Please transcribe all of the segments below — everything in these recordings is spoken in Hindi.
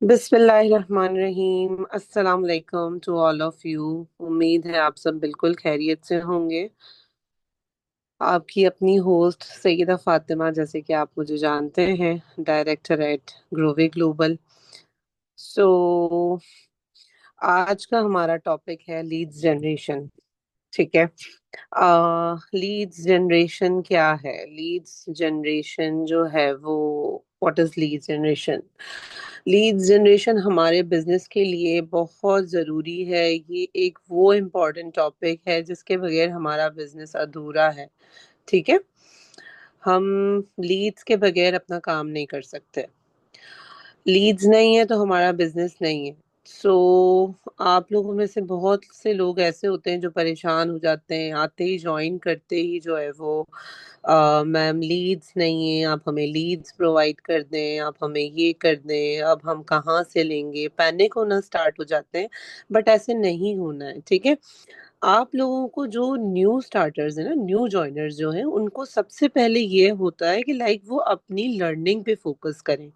बिस्मिल्लाहिर्रहमानिर्रहीम। अस्सलाम वालेकुम टू ऑल ऑफ यू। उम्मीद है आप सब बिल्कुल खैरियत से होंगे। आपकी अपनी होस्ट सईदा फातिमा, जैसे कि आप मुझे जानते हैं, डायरेक्टर एट ग्रोवे ग्लोबल। सो आज का हमारा टॉपिक है लीड्स जनरेशन। ठीक है। लीड्स जनरेशन क्या है? लीड्स जनरेशन जो है वो, what is leads generation? Leads generation हमारे बिजनेस के लिए बहुत ज़रूरी है। ये एक वो इम्पोर्टेंट टॉपिक है जिसके बगैर हमारा बिजनेस अधूरा है। ठीक है। हम लीड्स के बगैर अपना काम नहीं कर सकते। लीड्स नहीं है तो हमारा बिजनेस नहीं है। सो आप लोगों में से बहुत से लोग ऐसे होते हैं जो परेशान हो जाते हैं आते ही, ज्वाइन करते ही जो है वो, मैम लीड्स नहीं है, आप हमें लीड्स प्रोवाइड कर दें, आप हमें ये कर दें, अब हम कहाँ से लेंगे, पैनिक होना स्टार्ट हो जाते हैं। बट ऐसे नहीं होना है। ठीक है। आप लोगों को, जो न्यू स्टार्टर्स है ना, न्यू जॉइनर्स जो हैं, उनको सबसे पहले ये होता है कि लाइक वो अपनी लर्निंग पे फोकस करें।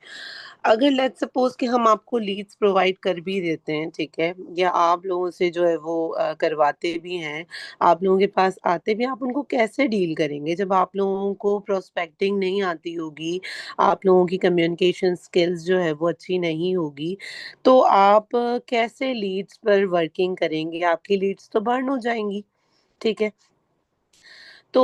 अगर लेट्स सपोज कि हम आपको लीड्स प्रोवाइड कर भी देते हैं, ठीक है, या आप लोगों से जो है वो करवाते भी हैं, आप लोगों के पास आते भी, आप उनको कैसे डील करेंगे जब आप लोगों को प्रोस्पेक्टिंग नहीं आती होगी, आप लोगों की कम्युनिकेशन स्किल्स जो है वो अच्छी नहीं होगी? तो आप कैसे लीड्स पर वर्किंग करेंगे? आपकी लीड्स तो बर्न हो जाएंगी। ठीक है। तो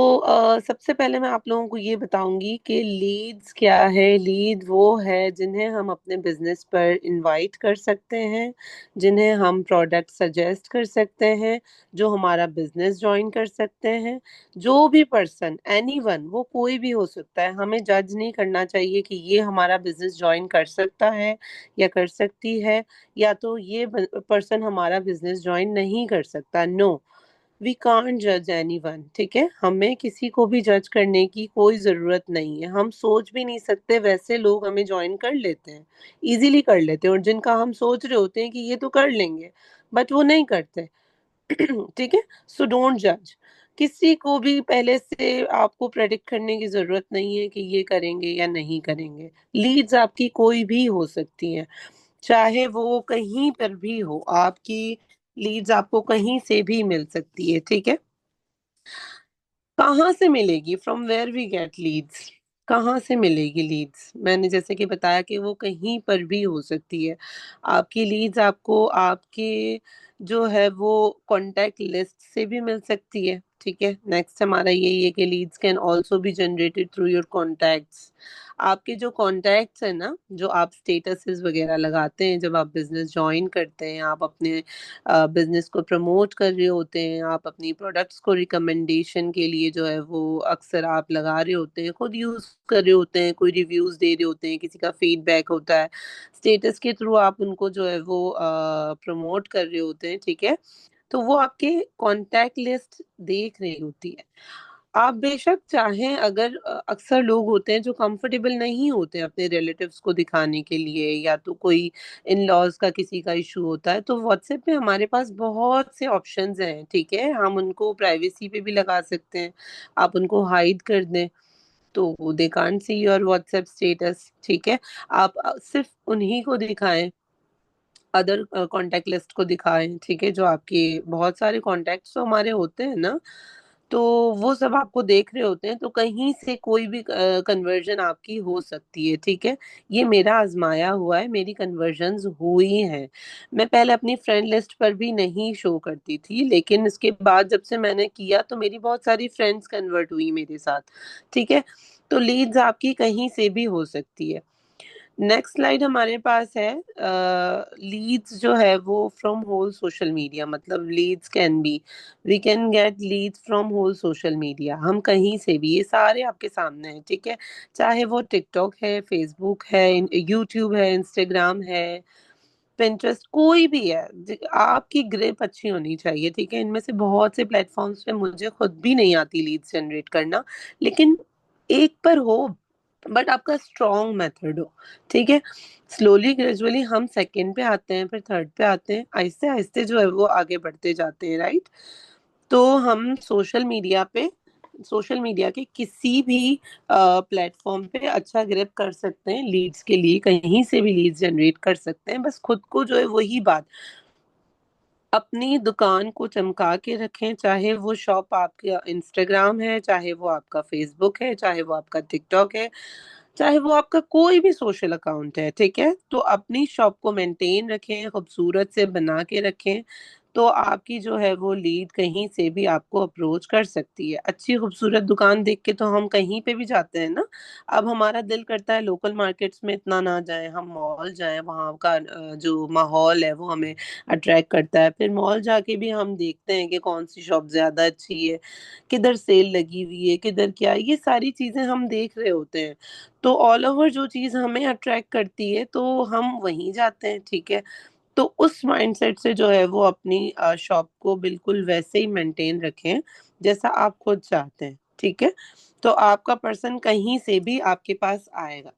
सबसे पहले मैं आप लोगों को ये बताऊंगी कि लीड्स क्या है। लीड वो है जिन्हें हम अपने बिजनेस पर इनवाइट कर सकते हैं, जिन्हें हम प्रोडक्ट सजेस्ट कर सकते हैं, जो हमारा बिजनेस ज्वाइन कर सकते हैं। जो भी पर्सन, एनीवन, वो कोई भी हो सकता है। हमें जज नहीं करना चाहिए कि ये हमारा बिजनेस ज्वाइन कर सकता है या कर सकती है, या तो ये पर्सन हमारा बिजनेस ज्वाइन नहीं कर सकता। नो, वी कांट जज एनीवन। ठीक है। हमें किसी को भी जज करने की कोई जरूरत नहीं है। हम सोच भी नहीं सकते वैसे लोग हमें ज्वाइन कर लेते हैं, इजीली कर लेते हैं, और जिनका हम सोच रहे होते हैं कि ये तो कर लेंगे, बट वो नहीं करते। ठीक है। सो डोंट जज। किसी को भी पहले से आपको प्रेडिक्ट करने की जरूरत नहीं है कि ये करेंगे या नहीं करेंगे। लीड्स आपकी कोई भी हो सकती है, चाहे वो कहीं पर भी हो। आपकी लीड्स आपको कहीं से भी मिल सकती है। ठीक है। कहाँ से मिलेगी? From where we get leads. कहाँ से मिलेगी लीड्स? मैंने जैसे कि बताया कि वो कहीं पर भी हो सकती है। आपकी लीड्स आपको आपके जो है वो कॉन्टैक्ट लिस्ट से भी मिल सकती है। ठीक है। नेक्स्ट हमारा यही है कि leads can also be generated through your contacts. आपके जो कॉन्टैक्ट्स है ना, जो आप स्टेटसेस वगैरह लगाते हैं जब आप बिजनेस ज्वाइन करते हैं, आप अपने बिजनेस को प्रमोट कर रहे होते हैं, आप अपनी प्रोडक्ट्स को रिकमेंडेशन के लिए जो है वो अक्सर आप लगा रहे होते हैं, खुद यूज कर रहे होते हैं, कोई रिव्यूज दे रहे होते हैं, किसी का फीडबैक होता है, स्टेटस के थ्रू आप उनको जो है वो प्रमोट कर रहे होते हैं। ठीक है। तो वो आपके कॉन्टैक्ट लिस्ट देख रही होती है। आप बेशक चाहें, अगर अक्सर लोग होते हैं जो कंफर्टेबल नहीं होते अपने रिलेटिव्स को दिखाने के लिए, या तो कोई इन लॉज का किसी का इशू होता है, तो व्हाट्सएप पे हमारे पास बहुत से ऑप्शंस हैं। ठीक है। हम उनको प्राइवेसी पे भी लगा सकते हैं, आप उनको हाइड कर दें तो they can't see your WhatsApp status. ठीक है। आप सिर्फ उन्हीं को दिखाएं, अदर कांटेक्ट लिस्ट को दिखाएं। ठीक है। जो आपके बहुत सारे कॉन्टेक्ट्स तो हमारे होते हैं ना, तो वो सब आपको देख रहे होते हैं, तो कहीं से कोई भी कन्वर्जन आपकी हो सकती है। ठीक है। ये मेरा आजमाया हुआ है, मेरी कन्वर्जन्स हुई हैं। मैं पहले अपनी फ्रेंड लिस्ट पर भी नहीं शो करती थी, लेकिन इसके बाद जब से मैंने किया तो मेरी बहुत सारी फ्रेंड्स कन्वर्ट हुई मेरे साथ। ठीक है। तो लीड्स आपकी कहीं से भी हो सकती है। नेक्स्ट स्लाइड हमारे पास है। लीड्स जो है वो फ्रॉम होल सोशल मीडिया, मतलब leads can be, we can get leads from whole social media. हम कहीं से भी, ये सारे आपके सामने हैं। ठीक है। चाहे वो टिकटॉक है, फेसबुक है, यूट्यूब है, इंस्टाग्राम है, पिंटरेस्ट, कोई भी है। आपकी ग्रिप अच्छी होनी चाहिए। ठीक है। इनमें से बहुत से प्लेटफॉर्म्स पे मुझे खुद भी नहीं आती लीड्स जनरेट करना, लेकिन एक पर हो, बट आपका स्ट्रॉन्ग मेथड हो। ठीक है। स्लोली ग्रेजुअली हम सेकंड पे आते हैं, फिर थर्ड पे आते हैं, आहिस्ते आहिस्ते जो है वो आगे बढ़ते जाते हैं। राइट। तो हम सोशल मीडिया पे सोशल मीडिया के किसी भी प्लेटफॉर्म पे अच्छा ग्रिप कर सकते हैं लीड्स के लिए, कहीं से भी लीड्स जनरेट कर सकते हैं। बस खुद को जो है वही बात, अपनी दुकान को चमका के रखें, चाहे वो शॉप आपका इंस्टाग्राम है, चाहे वो आपका फेसबुक है, चाहे वो आपका टिकटॉक है, चाहे वो आपका कोई भी सोशल अकाउंट है, ठीक है। तो अपनी शॉप को मेंटेन रखें, खूबसूरत से बना के रखें, तो आपकी जो है वो लीड कहीं से भी आपको अप्रोच कर सकती है। अच्छी खूबसूरत दुकान देख के तो हम कहीं पे भी जाते हैं ना। अब हमारा दिल करता है लोकल मार्केट्स में इतना ना जाएं, हम मॉल जाएं, वहाँ का जो माहौल है वो हमें अट्रैक्ट करता है। फिर मॉल जाके भी हम देखते हैं कि कौन सी शॉप ज्यादा अच्छी है, किधर सेल लगी हुई है, किधर क्या, ये सारी चीजें हम देख रहे होते हैं। तो ऑल ओवर जो चीज हमें अट्रैक्ट करती है तो हम वहीं जाते हैं, ठीक है। तो उस माइंडसेट से जो है वो अपनी शॉप को बिल्कुल वैसे ही मेंटेन रखें जैसा आप खुद चाहते हैं, ठीक है। तो आपका पर्सन कहीं से भी आपके पास आएगा।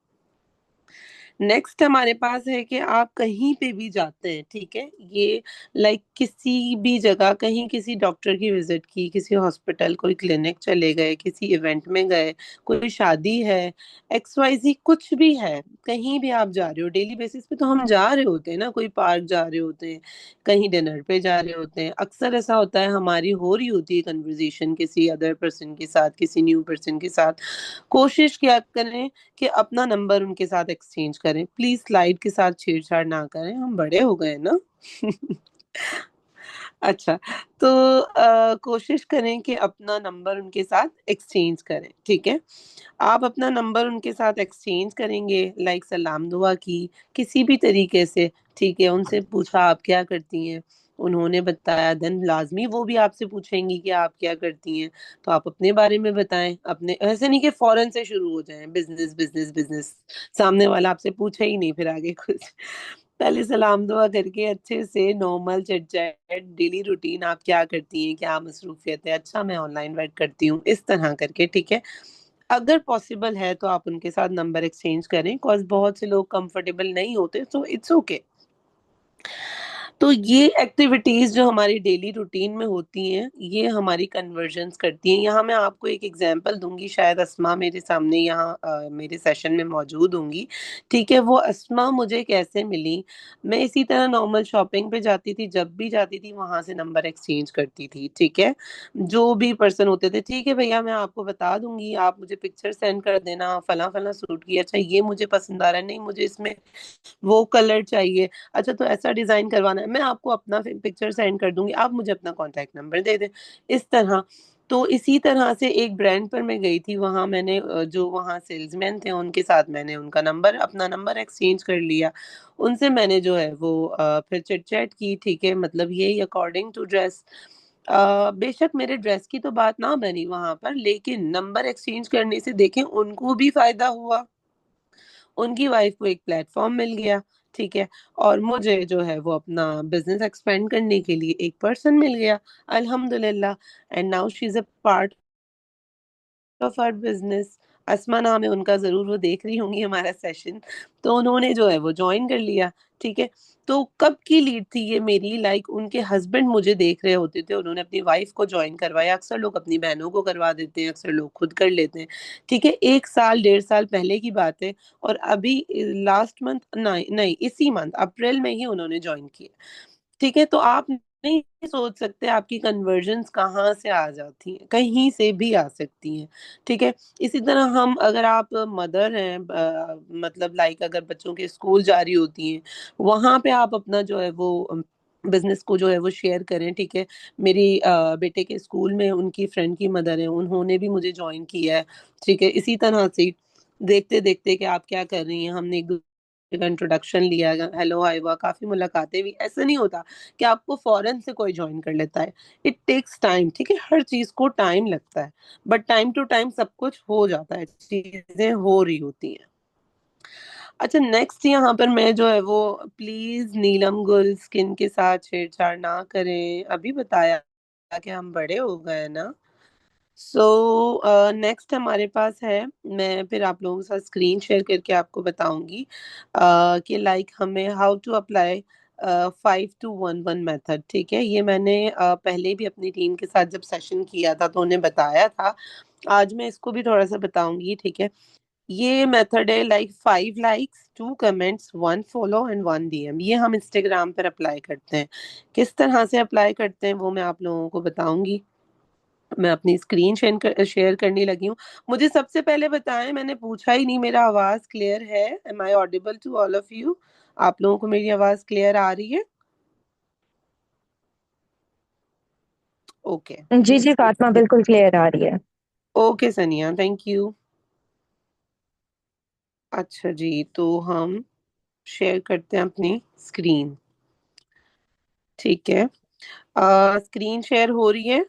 नेक्स्ट हमारे पास है कि आप कहीं पे भी जाते हैं, ठीक है, ये लाइक किसी भी जगह, कहीं किसी डॉक्टर की विजिट की, किसी हॉस्पिटल, कोई क्लिनिक चले गए, किसी इवेंट में गए, कोई शादी है, XYZ कुछ भी है, कहीं भी आप जा रहे हो, डेली बेसिस पे तो हम जा रहे होते हैं ना, कोई पार्क जा रहे होते हैं, कहीं डिनर पे जा रहे होते हैं, अक्सर ऐसा होता है हमारी हो रही होती है कन्वर्जेशन किसी अदर पर्सन के साथ, किसी न्यू पर्सन के साथ। कोशिश क्या करें कि अपना नंबर उनके साथ एक्सचेंज करें, प्लीज स्लाइड के साथ छेड़छाड़ ना करें, हम बड़े हो गए ना। अच्छा, तो कोशिश करें कि अपना नंबर उनके साथ एक्सचेंज करें, ठीक है। आप अपना नंबर उनके साथ एक्सचेंज करेंगे, लाइक सलाम दुआ की, किसी भी तरीके से, ठीक है, उनसे पूछा आप क्या करती हैं, उन्होंने बताया, देन लाजमी वो भी आपसे पूछेंगी कि आप क्या करती हैं। तो आप अपने बारे में बताएं, अपने, ऐसे नहीं कि फौरन से शुरू हो जाएं बिजनेस बिजनेस बिजनेस, सामने वाला आपसे पूछे ही नहीं फिर आगे कुछ। पहले सलाम दुआ करके अच्छे से normal chit chat, daily routine, आप क्या करती हैं, क्या मसरूफियत है, अच्छा मैं ऑनलाइन वर्क करती हूँ, इस तरह करके, ठीक है। अगर पॉसिबल है तो आप उनके साथ नंबर एक्सचेंज करें, कॉज बहुत से लोग कंफर्टेबल नहीं होते, सो इट्स ओके। तो ये एक्टिविटीज जो हमारी डेली रूटीन में होती हैं, ये हमारी कन्वर्जन्स करती हैं। यहाँ मैं आपको एक एग्जांपल दूंगी, शायद अस्मा मेरे सामने यहाँ मेरे सेशन में मौजूद होंगी, ठीक है। वो अस्मा मुझे कैसे मिली, मैं इसी तरह नॉर्मल शॉपिंग पे जाती थी, जब भी जाती थी वहां से नंबर एक्सचेंज करती थी, ठीक है। जो भी पर्सन होते थे, ठीक है भैया मैं आपको बता दूंगी, आप मुझे पिक्चर सेंड कर देना, फला फला सूट की, अच्छा ये मुझे पसंद आ रहा है, नहीं मुझे इसमें वो कलर चाहिए, अच्छा तो ऐसा डिजाइन करवाना है, मैं आपको अपना पिक्चर सेंड कर दूंगी, आप मुझे अपना कॉन्टैक्ट नंबर दे दें, इस तरह। तो इसी तरह से एक ब्रांड पर मैं गई थी, वहां मैंने जो वहाँ सेल्समैन थे उनके साथ मैंने उनका नंबर, अपना नंबर एक्सचेंज कर लिया, उनसे मैंने जो है वो फिर चिट चैट की, ठीक है, मतलब यही अकॉर्डिंग टू ड्रेस। बेशक मेरे ड्रेस की तो बात ना बनी वहां पर, लेकिन नंबर एक्सचेंज करने से देखें उनको भी फायदा हुआ, उनकी वाइफ को एक प्लेटफॉर्म मिल गया, ठीक है, और मुझे जो है वो अपना बिजनेस एक्सपेंड करने के लिए एक पर्सन मिल गया, अल्हम्दुलिल्लाह। And now she is a part of our business. Asma नाम है उनका, जरूर वो देख रही होंगी हमारा सेशन। तो उन्होंने जो है वो ज्वाइन कर लिया, ठीक है। तो कब की लीड थी ये मेरी, लाइक उनके हस्बैंड मुझे देख रहे होते थे, उन्होंने अपनी वाइफ को ज्वाइन करवाया, अक्सर लोग अपनी बहनों को करवा देते हैं, अक्सर लोग खुद कर लेते हैं, ठीक है। 1 साल 1.5 साल पहले की बात है, और अभी लास्ट मंथ, नहीं नहीं इसी मंथ अप्रैल में ही उन्होंने ज्वाइन किया, ठीक है। तो आप नहीं सोच सकते आपकी कन्वर्जन्स कहाँ से आ जाती हैं, कहीं से भी आ सकती हैं, ठीक है। इसी तरह हम, अगर आप मदर हैं, मतलब लाइक अगर बच्चों के स्कूल जारी होती हैं, वहां पे आप अपना जो है वो बिजनेस को जो है वो शेयर करें, ठीक है। मेरी बेटे के स्कूल में उनकी फ्रेंड की मदर है, उन्होंने भी मुझे ज्वाइन किया है, ठीक है। इसी तरह से देखते देखते कि आप क्या कर रही हैं, हमने एक दूसरे का इंट्रोडक्शन लिया, हेलो हाय हुआ, काफी मुलाकातें भी, ऐसा नहीं होता कि आपको फॉरेन से कोई ज्वाइन कर लेता है, इट टेक्स टाइम, ठीक है, हर चीज को टाइम लगता है, बट टाइम टू टाइम सब कुछ हो जाता है, चीजें हो रही होती हैं। अच्छा, नेक्स्ट यहाँ पर मैं जो है वो, प्लीज नीलम गुल स्किन के साथ छेड़छाड़ ना करें, अभी बताया कि हम बड़े हो गए ना। सो नेक्स्ट हमारे पास है, मैं फिर आप लोगों के साथ स्क्रीन शेयर करके आपको बताऊंगी कि लाइक हमें हाउ टू अप्लाई 5-2-1-1 मेथड। ठीक है, ये मैंने पहले भी अपनी टीम के साथ जब सेशन किया था तो उन्हें बताया था। आज मैं इसको भी थोड़ा सा बताऊंगी। ठीक है, ये मेथड है like 5 likes, 2 comments, 1 follow and 1 DM। ये हम इंस्टाग्राम पर अप्लाई करते हैं। किस तरह से अप्लाई करते हैं वो मैं आप लोगों को बताऊंगी। मैं अपनी स्क्रीन शेयर करने लगी हूँ। मुझे सबसे पहले बताएं, मैंने पूछा ही नहीं, मेरा आवाज क्लियर है? Am I audible to all of you? आप लोगों को मेरी आवाज क्लियर आ रही है? ओके। जी जी फातिमा, बिल्कुल क्लियर आ रही है। ओके सनिया, थैंक यू। अच्छा जी, तो हम शेयर करते हैं अपनी स्क्रीन। ठीक है, स्क्रीन शेयर हो रही है?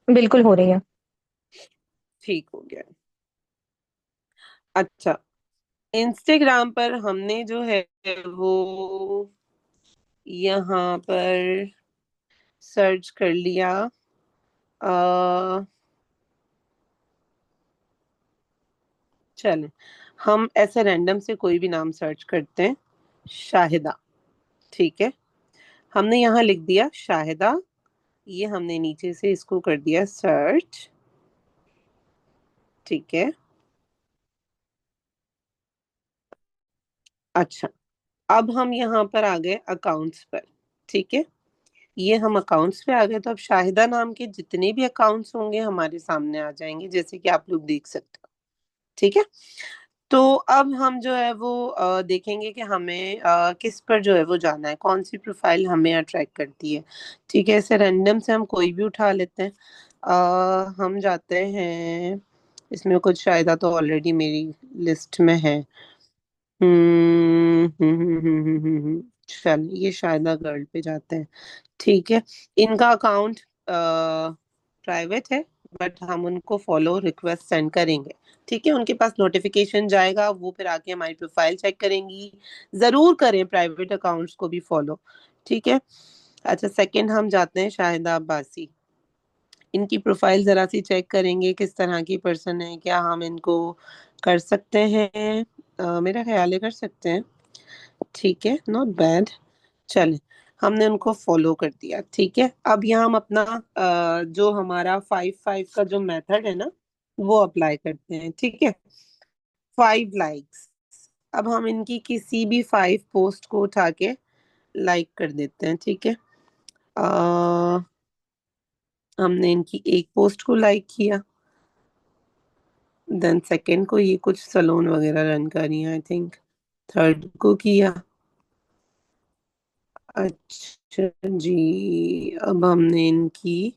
बिल्कुल हो रही है। ठीक हो गया। अच्छा, इंस्टाग्राम पर हमने जो है वो यहाँ पर सर्च कर लिया। अ चलें, हम ऐसे रैंडम से कोई भी नाम सर्च करते हैं। शाहिदा। ठीक है, हमने यहाँ लिख दिया शाहिदा। ये हमने नीचे से इसको कर दिया सर्च। ठीक है। अच्छा, अब हम यहाँ पर आ गए अकाउंट्स पर। ठीक है, ये हम अकाउंट्स पे आ गए, तो अब शाहिदा नाम के जितने भी अकाउंट्स होंगे हमारे सामने आ जाएंगे, जैसे कि आप लोग देख सकते हो। ठीक है, तो अब हम जो है वो देखेंगे कि हमें किस पर जो है वो जाना है, कौन सी प्रोफाइल हमें अट्रैक्ट करती है। ठीक है, ऐसे रैंडम से हम कोई भी उठा लेते हैं। हम जाते हैं, इसमें कुछ शायद तो ऑलरेडी मेरी लिस्ट में है। चल, ये शायदा गर्ल पे जाते हैं। ठीक है, इनका अकाउंट प्राइवेट है, बट हम उनको फॉलो रिक्वेस्ट सेंड करेंगे। ठीक है, उनके पास नोटिफिकेशन जाएगा, वो फिर आके हमारी प्रोफाइल चेक करेंगी। जरूर करें प्राइवेट अकाउंट्स को भी फॉलो। ठीक है। अच्छा, सेकंड हम जाते हैं शाहिदा अब्बासी। इनकी प्रोफाइल जरा सी चेक करेंगे, किस तरह की पर्सन है, क्या हम इनको कर सकते हैं? मेरा ख्याल है कर सकते हैं। ठीक है, नॉट बैड। चले, हमने उनको फॉलो कर दिया। ठीक है, अब यहाँ हम अपना जो हमारा 5-5 का जो मेथड है ना, वो अप्लाई करते हैं। ठीक है, 5 लाइक्स। अब हम इनकी किसी भी 5 पोस्ट को उठा के लाइक कर देते हैं। ठीक है, हमने इनकी एक पोस्ट को लाइक किया। देन सेकंड को, ये कुछ सलोन वगैरह रन कर रही हैं आई थिंक। थर्ड को किया। अच्छा जी, अब हमने इनकी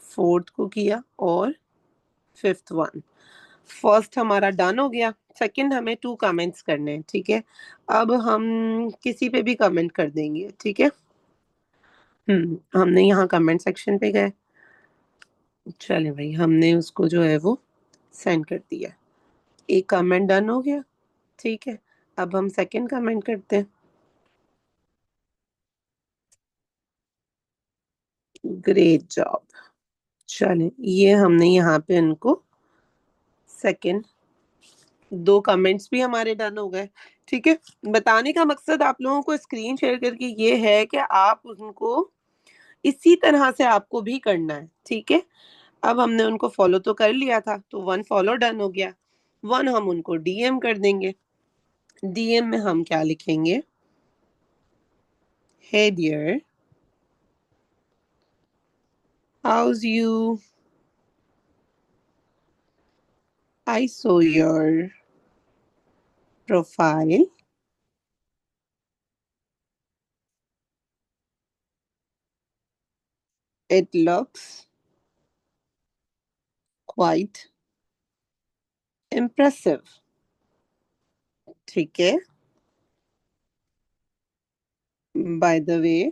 फोर्थ को किया और फिफ्थ वन। फर्स्ट हमारा डन हो गया। सेकंड, हमें 2 कमेंट्स करने हैं। ठीक है, अब हम किसी पे भी कमेंट कर देंगे। ठीक है। हमने यहाँ कमेंट सेक्शन पे गए। चले भाई, हमने उसको जो है वो सेंड कर दिया। एक कमेंट डन हो गया। ठीक है, अब हम सेकंड कमेंट करते हैं। Great job. चले, ये हमने यहाँ पे इनको सेकंड, 2 कमेंट्स भी हमारे डन हो गए। ठीक है, बताने का मकसद आप लोगों को स्क्रीन शेयर करके ये है कि आप उनको इसी तरह से आपको भी करना है। ठीक है, अब हमने उनको फॉलो तो कर लिया था, तो 1 फॉलो डन हो गया। 1 हम उनको DM कर देंगे। DM में हम क्या लिखेंगे? Hey dear, how's you, I saw your profile, it looks quite impressive. ठीक है, by the way,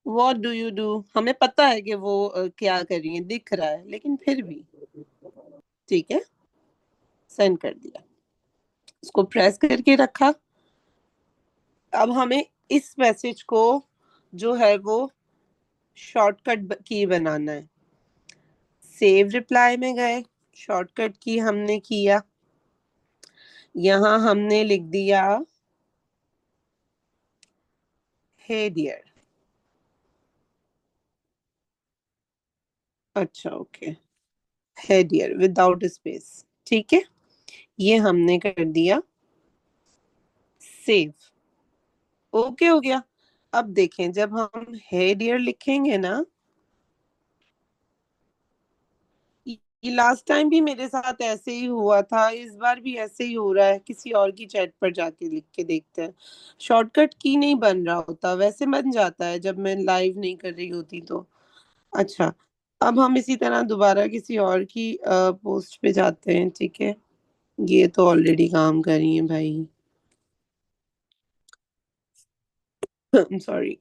what do you do? हमें पता है कि वो क्या कर रही है, दिख रहा है, लेकिन फिर भी। ठीक है, सेंड कर दिया, उसको प्रेस करके रखा। अब हमें इस मैसेज को जो है वो शॉर्टकट की बनाना है। सेव रिप्लाई में गए। शॉर्टकट की हमने किया, यहाँ हमने लिख दिया हे डियर। अच्छा ओके, है डियर विदाउट स्पेस, ठीक है, ये हमने कर दिया सेव। ओके हो गया। अब देखें जब हम है डियर लिखेंगे ना, ये लास्ट टाइम भी मेरे साथ ऐसे ही हुआ था, इस बार भी ऐसे ही हो रहा है, किसी और की चैट पर जाके लिख के देखते हैं। शॉर्टकट की नहीं बन रहा होता, वैसे बन जाता है जब मैं लाइव नहीं कर रही होती तो। अच्छा, अब हम इसी तरह दोबारा किसी और की पोस्ट पे जाते हैं, ठीक है। ये तो ऑलरेडी काम कर रही है भाई। सॉरी।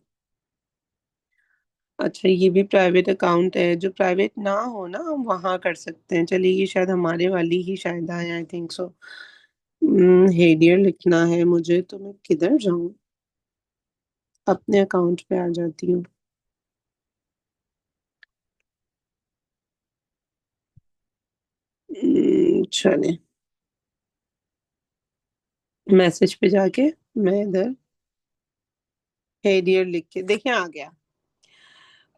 अच्छा, ये भी प्राइवेट अकाउंट है, जो प्राइवेट ना हो ना हम वहाँ कर सकते हैं। चलिए, ये शायद हमारे वाली ही शायद आए, आई थिंक सो। हेडियर लिखना है मुझे, तो मैं किधर जाऊँ? अपने अकाउंट पे आ जाती हूँ। चले, मैसेज पे जाके मैं इधर हेडियर लिख के देखें आ गया।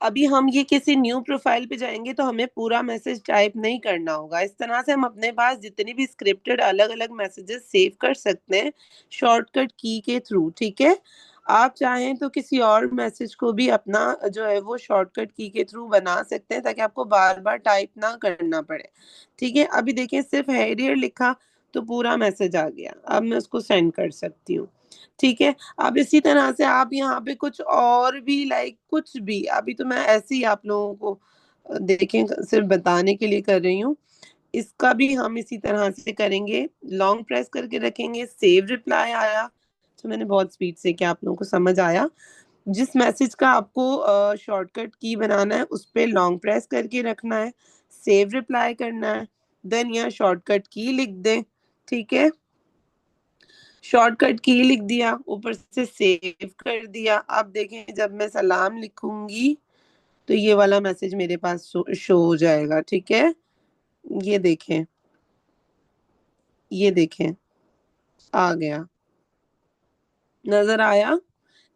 अभी हम ये किसी न्यू प्रोफाइल पे जाएंगे तो हमें पूरा मैसेज टाइप नहीं करना होगा। इस तरह से हम अपने पास जितने भी स्क्रिप्टेड अलग अलग मैसेजेस सेव कर सकते हैं शॉर्टकट की के थ्रू, ठीक है। आप चाहें तो किसी और मैसेज को भी अपना जो है वो शॉर्टकट की के थ्रू बना सकते हैं, ताकि आपको बार बार टाइप ना करना पड़े, ठीक है। अभी देखिए सिर्फ हेडियर लिखा तो पूरा मैसेज आ गया, अब मैं उसको सेंड कर सकती हूँ, ठीक है। अब इसी तरह से आप यहाँ पे कुछ और भी लाइक कुछ भी, अभी तो मैं ऐसे ही आप लोगों को देखें सिर्फ बताने के लिए कर रही हूँ। इसका भी हम इसी तरह से करेंगे, लॉन्ग प्रेस करके रखेंगे, सेव रिप्लाई आया, तो मैंने बहुत स्पीड से क्या आप लोगों को समझ आया। जिस मैसेज का आपको शॉर्टकट की बनाना है उस पे लॉन्ग प्रेस करके रखना है, सेव रिप्लाई करना है, देन यहाँ शॉर्टकट की लिख दें, ठीक है। शॉर्टकट की लिख दिया, ऊपर से सेव कर दिया। अब देखें जब मैं सलाम लिखूंगी तो ये वाला मैसेज मेरे पास शो हो जाएगा, ठीक है। ये देखें, ये देखें, आ गया, नजर आया,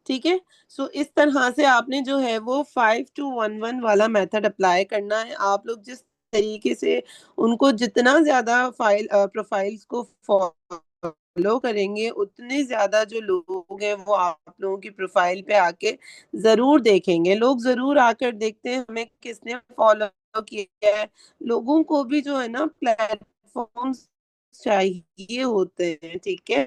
ठीक है। सो इस तरह से आपने जो है वो 5 to 1 1 वाला मेथड अप्लाई करना है। आप लोग जिस तरीके से उनको जितना ज्यादा प्रोफाइल्स को फॉलो करेंगे, उतने ज्यादा जो लोग हैं वो आप लोगों की प्रोफाइल पे आके जरूर देखेंगे। लोग जरूर आकर देखते हैं हमें किसने फॉलो किया है। लोगों को भी जो है ना प्लेटफॉर्म्स चाहिए होते हैं, ठीक है।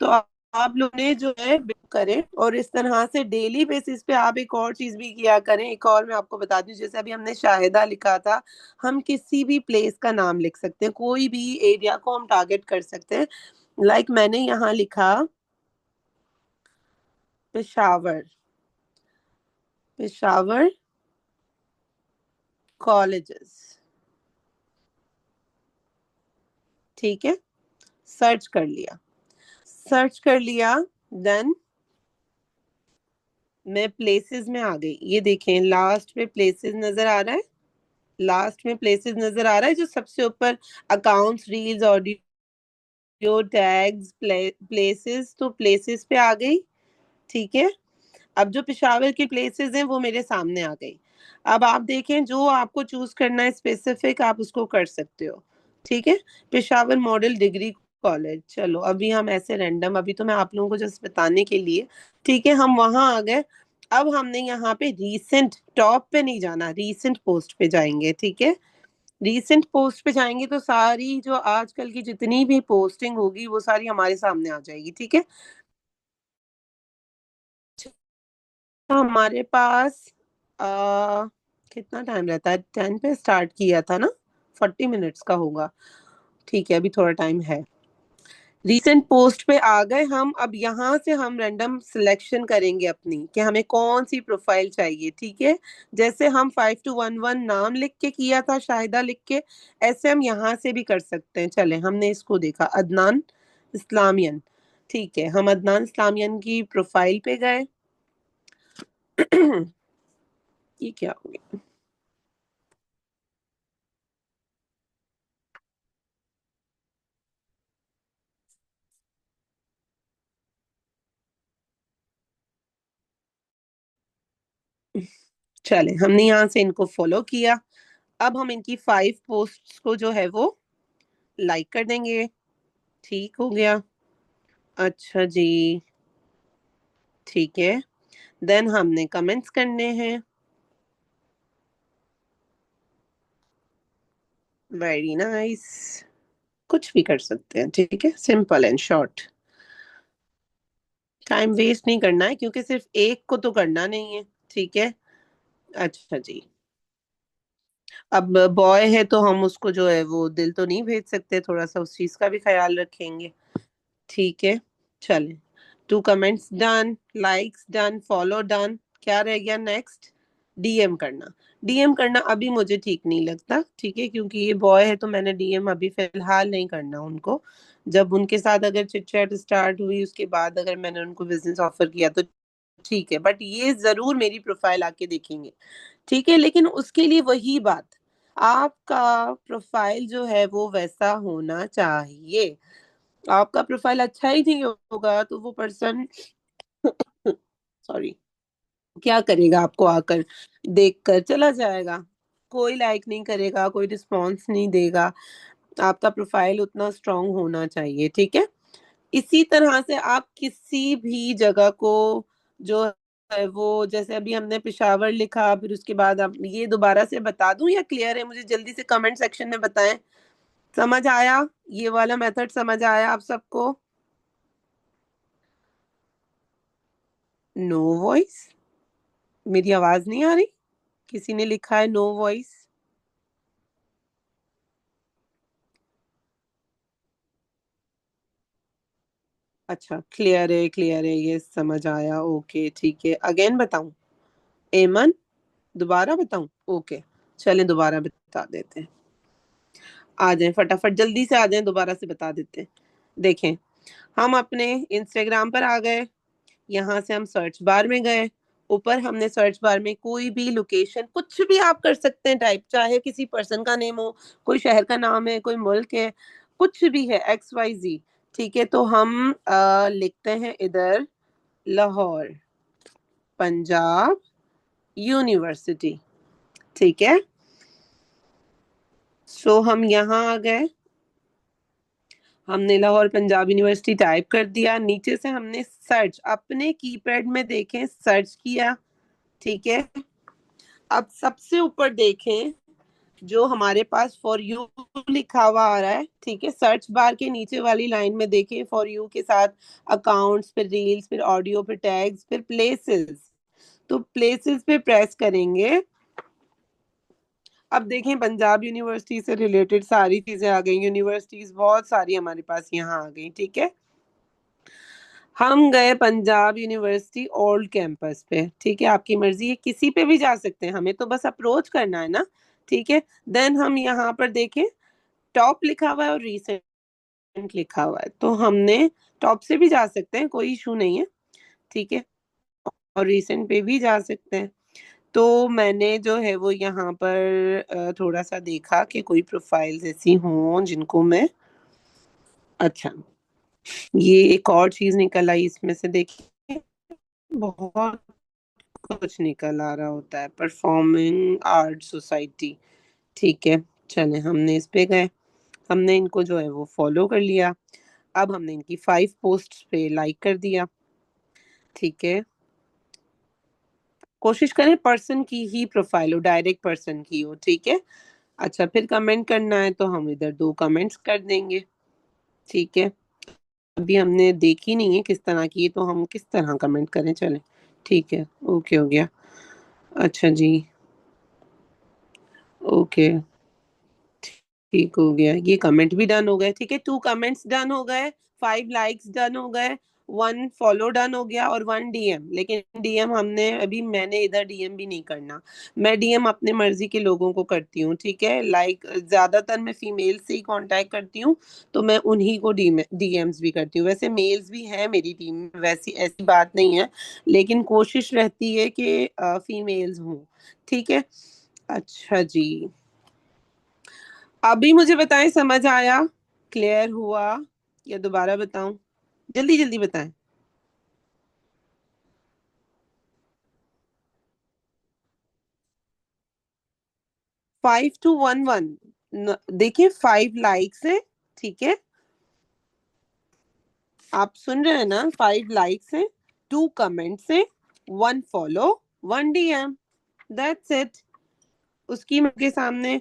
तो आप लोग ने जो है बिल्ड करें, और इस तरह से डेली बेसिस पे आप एक और चीज भी किया करें। एक और मैं आपको बता दूं, जैसे अभी हमने शाहिदा लिखा था, हम किसी भी प्लेस का नाम लिख सकते हैं, कोई भी एरिया को हम टारगेट कर सकते हैं। लाइक मैंने यहाँ लिखा पेशावर, पेशावर कॉलेजेस, ठीक है। सर्च कर लिया, सर्च कर लिया, देन मैं प्लेसेस में आ गई। ये देखें लास्ट में प्लेसेस नजर आ रहा है, लास्ट में प्लेसेस नजर आ रहा है, जो सबसे ऊपर accounts, reels, audio, tags, places, तो प्लेसेस पे आ गई, ठीक है। अब जो पेशावर की प्लेसेस हैं वो मेरे सामने आ गई। अब आप देखें जो आपको चूज करना है स्पेसिफिक, आप उसको कर सकते हो, ठीक है। पेशावर मॉडल डिग्री कॉलेज, चलो अभी हम ऐसे रैंडम, अभी तो मैं आप लोगों को जस्ट बताने के लिए, ठीक है, हम वहां आ गए। अब हमने यहाँ पे रीसेंट, टॉप पे नहीं जाना, रीसेंट पोस्ट पे जाएंगे, ठीक है। रीसेंट पोस्ट पे जाएंगे तो सारी जो आजकल की जितनी भी पोस्टिंग होगी वो सारी हमारे सामने आ जाएगी, ठीक है। तो हमारे पास आ, कितना टाइम रहता है? 10 पे स्टार्ट किया था ना, 40 मिनट्स का होगा, ठीक है, अभी थोड़ा टाइम है। रीसेंट पोस्ट पे आ गए हम। अब यहाँ से हम रैंडम सिलेक्शन करेंगे अपनी कि हमें कौन सी प्रोफाइल चाहिए, ठीक है। जैसे हम 5 to 1 1 नाम लिख के किया था, शाहिदा लिख के, ऐसे हम यहाँ से भी कर सकते हैं। चले, हमने इसको देखा, अदनान इस्लामियन, ठीक है, हम अदनान इस्लामियन की प्रोफाइल पे गए। ये क्या हो गया? चले, हमने यहाँ से इनको फॉलो किया। अब हम इनकी 5 पोस्ट्स को जो है वो लाइक कर देंगे। ठीक हो गया। अच्छा जी। ठीक है। देन हमने कमेंट्स करने हैं। Very nice. कुछ भी कर सकते हैं, ठीक है, simple and short. Time waste नहीं करना है, क्योंकि सिर्फ एक को तो करना नहीं है। ठीक है। अच्छा जी। अब बॉय है तो हम उसको जो है वो दिल तो नहीं भेज सकते, थोड़ा सा उस चीज का भी ख्याल रखेंगे। ठीक है। चलें। 2 comments done, likes done, follow done. क्या रह गया नेक्स्ट? डीएम करना। डीएम करना अभी मुझे ठीक नहीं लगता, ठीक है, क्योंकि ये बॉय है तो मैंने डीएम अभी फिलहाल नहीं करना उनको। जब उनके साथ अगर चिट चैट स्टार्ट हुई उसके बाद अगर मैंने उनको बिजनेस ऑफर किया तो ठीक है, बट ये जरूर मेरी प्रोफाइल आके देखेंगे। ठीक है, लेकिन उसके लिए वही बात, आपका प्रोफाइल जो है वो वैसा होना चाहिए। आपका प्रोफाइल अच्छा ही नहीं होगा तो वो पर्सन सॉरी क्या करेगा? आपको आकर देखकर चला जाएगा, कोई लाइक नहीं करेगा, कोई रिस्पॉन्स नहीं देगा। आपका प्रोफाइल उतना स्ट्रांग होना चाहिए, ठीक है। इसी तरह से आप किसी भी जगह को जो है वो, जैसे अभी हमने पेशावर लिखा, फिर उसके बाद आप ये दोबारा से बता दूं या क्लियर है? मुझे जल्दी से कमेंट सेक्शन में बताएं। समझ आया? ये वाला मेथड समझ आया आप सबको? No voice? मेरी आवाज नहीं आ रही? किसी ने लिखा है नो वॉइस। अच्छा, क्लियर है, ये समझ आया। ओके ठीक है, अगेन बताऊं? एमन, दोबारा बताऊं? ओके, चलें दोबारा बता देते हैं। आ जाएं फटाफट, जल्दी से आ जाएं, दोबारा से बता देते हैं। देखें, हम अपने इंस्टाग्राम पर आ गए। यहाँ से हम सर्च बार में गए। ऊपर हमने सर्च बार में कोई भी लोकेशन, कुछ भी आप कर सकते हैं टाइप, चाहे किसी पर्सन का नेम हो, कोई शहर का नाम है, कोई मुल्क है, कुछ भी है, XYZ। ठीक है, तो हम लिखते हैं इधर लाहौर पंजाब यूनिवर्सिटी। ठीक है। सो हम यहाँ आ गए। हमने लाहौर पंजाब यूनिवर्सिटी टाइप कर दिया, नीचे से हमने सर्च अपने कीपैड में देखें सर्च किया। ठीक है। अब सबसे ऊपर देखें, जो हमारे पास फॉर यू लिखा हुआ आ रहा है, ठीक है, सर्च बार के नीचे वाली लाइन में देखें, फॉर यू के साथ अकाउंट्स, फिर रील्स, फिर ऑडियो, फिर टैग्स, फिर प्लेसेस। तो प्लेसेस पे प्रेस करेंगे। अब देखें, पंजाब यूनिवर्सिटी से रिलेटेड सारी चीजें आ गई, यूनिवर्सिटीज बहुत सारी हमारे पास यहाँ आ गई। ठीक है। हम गए पंजाब यूनिवर्सिटी ओल्ड कैंपस पे। ठीक है, आपकी मर्जी है, किसी पे भी जा सकते हैं, हमें तो बस अप्रोच करना है ना। ठीक है। देन हम यहाँ पर देखें, टॉप लिखा हुआ है और रीसेंट लिखा हुआ है, तो हमने टॉप से भी जा सकते हैं, कोई इशू नहीं है। ठीक है। और रीसेंट पे भी जा सकते हैं। तो मैंने जो है वो यहाँ पर थोड़ा सा देखा कि कोई प्रोफाइल्स ऐसी हों जिनको मैं, अच्छा, ये एक और चीज निकल आई इसमें से, देखिए, बहुत कुछ निकल आ रहा होता है, परफॉर्मिंग आर्ट सोसाइटी। ठीक है। चले, हमने इस पे गए, हमने इनको जो है वो फॉलो कर लिया। अब हमने इनकी 5 पोस्ट पे लाइक कर दिया। ठीक है। कोशिश करें पर्सन की ही प्रोफाइल हो, डायरेक्ट पर्सन की हो। ठीक है। अच्छा, फिर कमेंट करना है तो हम इधर 2 कमेंट्स कर देंगे। ठीक है। अभी हमने देखी नहीं है किस तरह की है, तो हम किस तरह कमेंट करें, चलें। ठीक है, ओके हो गया। अच्छा जी। ओके, ठीक हो गया, ये कमेंट भी डन हो गए। ठीक है, 2 कमेंट्स डन हो गए, 5 लाइक्स डन हो गए, 1 फॉलो डन हो गया और 1 डीएम। लेकिन डीएम हमने अभी, मैंने इधर डीएम भी नहीं करना। मैं डीएम अपने मर्जी के लोगों को करती हूँ। ठीक है, लाइक ज्यादातर मैं फीमेल से ही कांटेक्ट करती हूँ, तो मैं उन्हीं को डीएम्स भी करती हूँ। वैसे मेल्स भी हैं मेरी टीम में, वैसी ऐसी बात नहीं है, लेकिन कोशिश रहती है कि फीमेल्स हों। ठीक है। अच्छा जी। अभी मुझे बताएं, समझ आया? क्लियर हुआ या दोबारा बताऊं? जल्दी जल्दी बताएं। 5211। देखिए 5 लाइक्स है, ठीक है, आप सुन रहे हैं ना, 5 लाइक्स है, 2 कमेंट्स है, 1 फॉलो, 1 डीएम, दैट्स इट। उसकी के सामने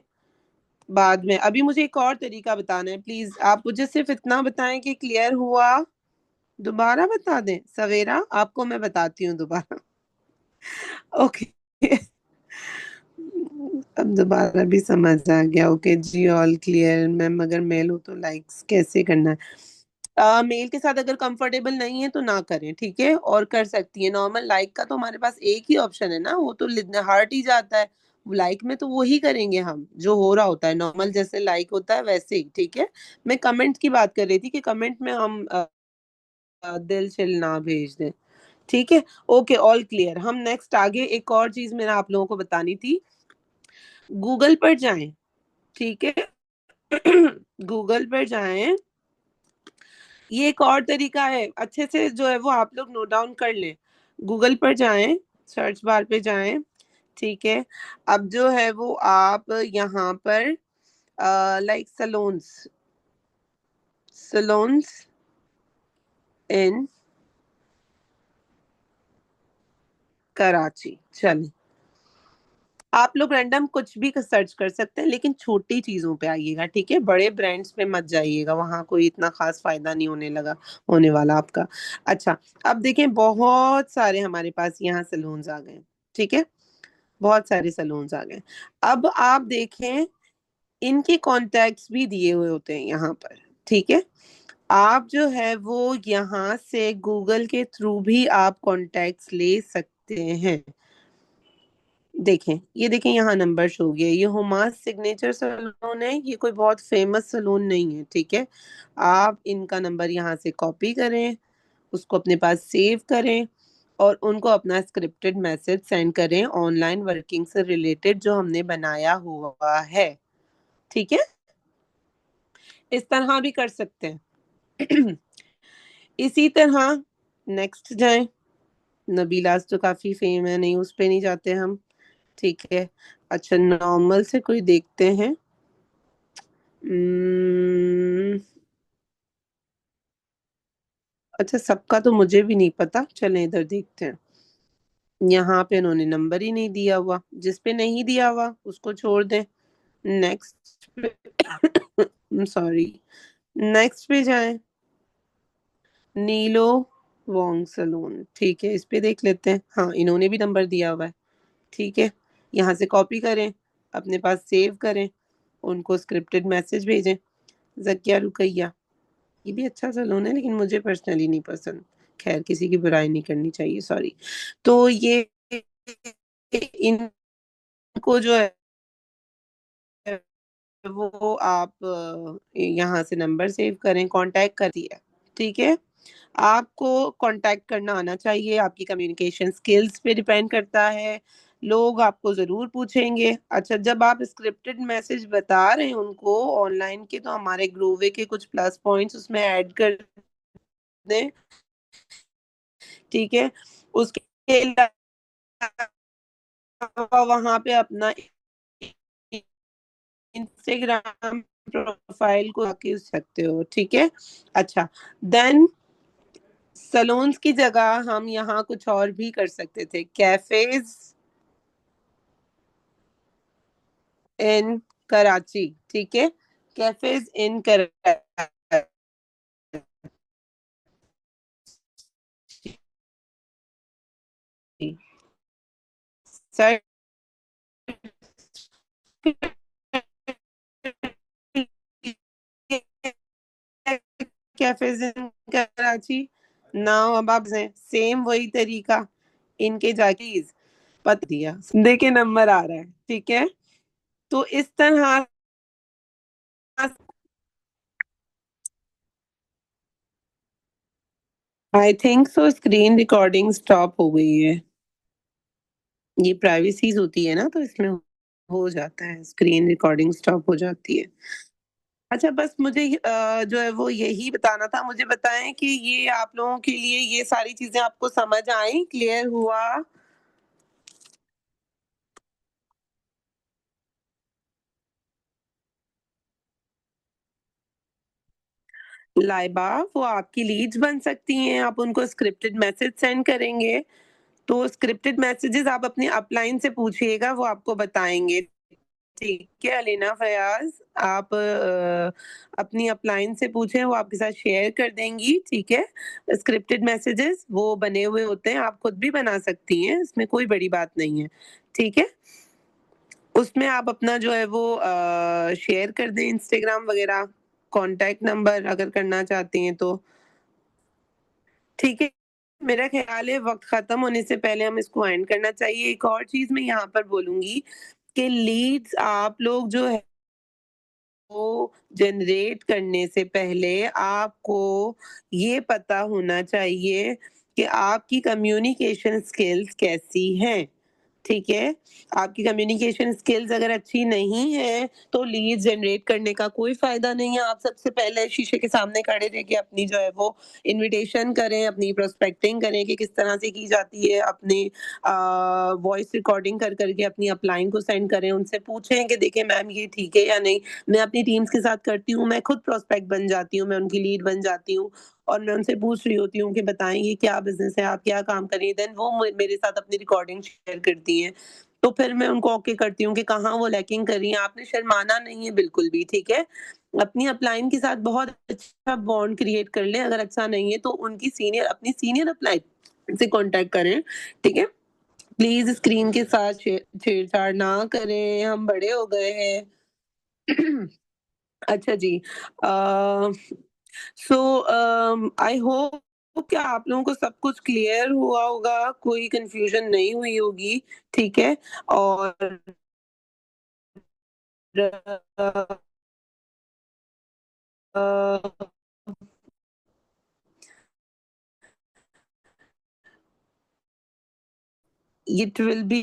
बाद में अभी मुझे एक और तरीका बताना है, प्लीज आप मुझे सिर्फ इतना बताएं कि क्लियर हुआ। दोबारा बता दें सवेरा, आपको मैं बताती हूँ दोबारा। ओके। अब दोबारा भी समझ आ गया। ओके जी, ऑल क्लियर मैम, अगर मेल हो तो लाइक्स कैसे करना है? मेल के साथ अगर कंफर्टेबल नहीं है तो ना करें, ठीक है, और कर सकती है नॉर्मल लाइक का, तो हमारे पास एक ही ऑप्शन है ना, वो तो हार्ट ही जाता है। लाइक में तो वो ही करेंगे हम जो हो रहा होता है नॉर्मल, जैसे लाइक होता है वैसे ही, ठीक है। मैं कमेंट की बात कर रही थी कि कमेंट में हम दिल चिल ना भेज दें, ठीक है। Okay, all clear. हम नेक्स्ट आगे एक और चीज मैंने आप लोगों को बतानी थी। गूगल पर जाएं, ठीक है। गूगल पर जाएं, ये एक और तरीका है, अच्छे से जो है वो आप लोग नोट डाउन कर लें। गूगल पर जाएं, सर्च बार पे जाएं, ठीक है। अब जो है वो आप यहाँ पर लाइक सलोन्स, सलोन्स इन कराची, चलें। आप लोग रैंडम कुछ भी सर्च कर सकते हैं, लेकिन छोटी चीजों पे आइएगा, ठीक है, बड़े ब्रांड्स पे मत जाइएगा, वहां कोई इतना खास फायदा नहीं होने वाला आपका। अच्छा, अब देखें बहुत सारे हमारे पास यहाँ सलून्स आ गए, ठीक है, बहुत सारे सलून्स आ गए। अब आप देखें, इनके कॉन्टैक्ट्स भी दिए हुए होते हैं यहाँ पर, ठीक है। आप जो है वो यहाँ से गूगल के थ्रू भी आप कॉन्टैक्ट्स ले सकते हैं। देखें, ये देखें, यहाँ नंबर शो हो गया, ये हुमास सिग्नेचर सलून है, ये कोई बहुत फेमस सलून नहीं है, ठीक है। आप इनका नंबर यहाँ से कॉपी करें, उसको अपने पास सेव करें, और उनको अपना स्क्रिप्टेड मैसेज सेंड करें ऑनलाइन वर्किंग से रिलेटेड जो हमने बनाया हुआ है, ठीक है। इस तरह भी कर सकते हैं। इसी तरह नेक्स्ट जाएं, नबीलाज तो काफी फेम है, नहीं उस पे नहीं जाते हम, ठीक है। अच्छा, नॉर्मल से कोई देखते हैं। Hmm, अच्छा, सबका तो मुझे भी नहीं पता, चलें इधर देखते हैं। यहाँ पे इन्होंने नंबर ही नहीं दिया हुआ, जिस पे नहीं दिया हुआ उसको छोड़ दें। नेक्स्ट पे सॉरी, नेक्स्ट पे जाएं, नीलो वोंग सलून, ठीक है, इस पे देख लेते हैं। हाँ, इन्होंने भी नंबर दिया हुआ है, ठीक है। यहाँ से कॉपी करें, अपने पास सेव करें, उनको स्क्रिप्टेड मैसेज भेजें। जकिया रुकैया, ये भी अच्छा सलून है, लेकिन मुझे पर्सनली नहीं पसंद। खैर, किसी की बुराई नहीं करनी चाहिए, सॉरी। तो ये इनको जो है वो आप यहाँ से नंबर सेव करें, कांटेक्ट कर दिया, ठीक है। आपको कांटेक्ट करना आना चाहिए, आपकी कम्युनिकेशन स्किल्स पे डिपेंड करता है। लोग आपको जरूर पूछेंगे। अच्छा, जब आप स्क्रिप्टेड मैसेज बता रहे हैं उनको ऑनलाइन के, तो हमारे ग्रोवे के कुछ प्लस पॉइंट्स उसमें ऐड कर दें, ठीक है। उसके अलावा वहां पे अपना इंस्टाग्राम प्रोफाइल को आके सकते हो, ठीक है। अच्छा, देन सलोन्स की जगह हम यहाँ कुछ और भी कर सकते थे, कैफेज इन कराची, ठीक है, कैफेज इन कराची, सर, कैफेज इन कराची। नाउ अब आप सेम वही तरीका, इनके जाके पता दिया, देखे नंबर आ रहा है, ठीक है। तो इस तरह I think so screen recording stop हो गई है। ये प्राइवेसीज होती है ना, तो इसमें हो जाता है, स्क्रीन रिकॉर्डिंग स्टॉप हो जाती है। अच्छा, बस मुझे जो है वो यही बताना था। मुझे बताएं कि ये आप लोगों के लिए ये सारी चीजें आपको समझ आई, क्लियर हुआ? लाइबा वो आपकी लीड्स बन सकती हैं, आप उनको स्क्रिप्टेड मैसेज सेंड करेंगे, तो स्क्रिप्टेड मैसेजेस आप अपने अपलाइन से पूछिएगा, वो आपको बताएँगे। ठीक है, अलीना फयाज़, आप अपनी अपलाइन से पूछें, वो आपके साथ शेयर कर देंगी, ठीक है? स्क्रिप्टेड मैसेजेस वो बने हुए होते हैं, आप खुद भी बना सकती हैं, इसमें कोई बड़ी बात नहीं है, ठीक है? उसमें आप अपना जो है वो शेयर कर दें इंस्टाग्राम वगैरह, कॉन्टैक्ट नंबर अगर करना चाहती हैं तो। ठीक है, मेरा ख़्याल है वक़्त ख़त्म होने से पहले हम इसको एंड करना चाहिए। एक और चीज़ मैं यहाँ पर बोलूँगी कि लीड्स आप लोग जो है वो जनरेट करने से पहले आपको ये पता होना चाहिए कि आपकी कम्युनिकेशन स्किल्स कैसी हैं, ठीक है? आपकी कम्युनिकेशन स्किल्स अगर अच्छी नहीं है, तो लीड्स जनरेट करने का कोई फ़ायदा नहीं है। आप सबसे पहले शीशे के सामने खड़े रह के अपनी जो है वो इन्विटेशन करें, अपनी प्रोस्पेक्टिंग करें कि किस तरह से की जाती है, अपनी वॉइस रिकॉर्डिंग कर के अपनी अपलाइन को सेंड करें, उनसे पूछें कि देखिए मैम ये ठीक है या नहीं? मैं अपनी टीम्स के साथ करती हूँ, मैं खुद प्रोस्पेक्ट बन जाती हूँ, मैं उनकी लीड बन जाती हूँ और मैं उनसे पूछ रही होती हूँ कि बताएँ ये क्या बिज़नेस है, आप क्या काम कर रही हैं? देन वो मेरे साथ अपनी रिकॉर्डिंग शेयर करती हैं। तो फिर मैं उनको ओके करती हूँ कि कहाँ वो लैकिंग कर रही हैं, आपने शर्माना नहीं है बिल्कुल भी, ठीक है? अपनी अपलाइन के साथ बहुत अच्छा बॉन्ड क्रिएट कर लें, अगर अच्छा नहीं है तो उनकी अपनी सीनियर अपलाइन से कॉन्टैक्ट करें, ठीक है? प्लीज़ स्क्रीन के साथ छेड़छाड़ ना करें, हम बड़े हो गए हैं। अच्छा जी। सो आई होप कि आप लोगों को सब कुछ क्लियर हुआ होगा, कोई कन्फ्यूज़न नहीं हुई होगी, ठीक है? और uh, it will be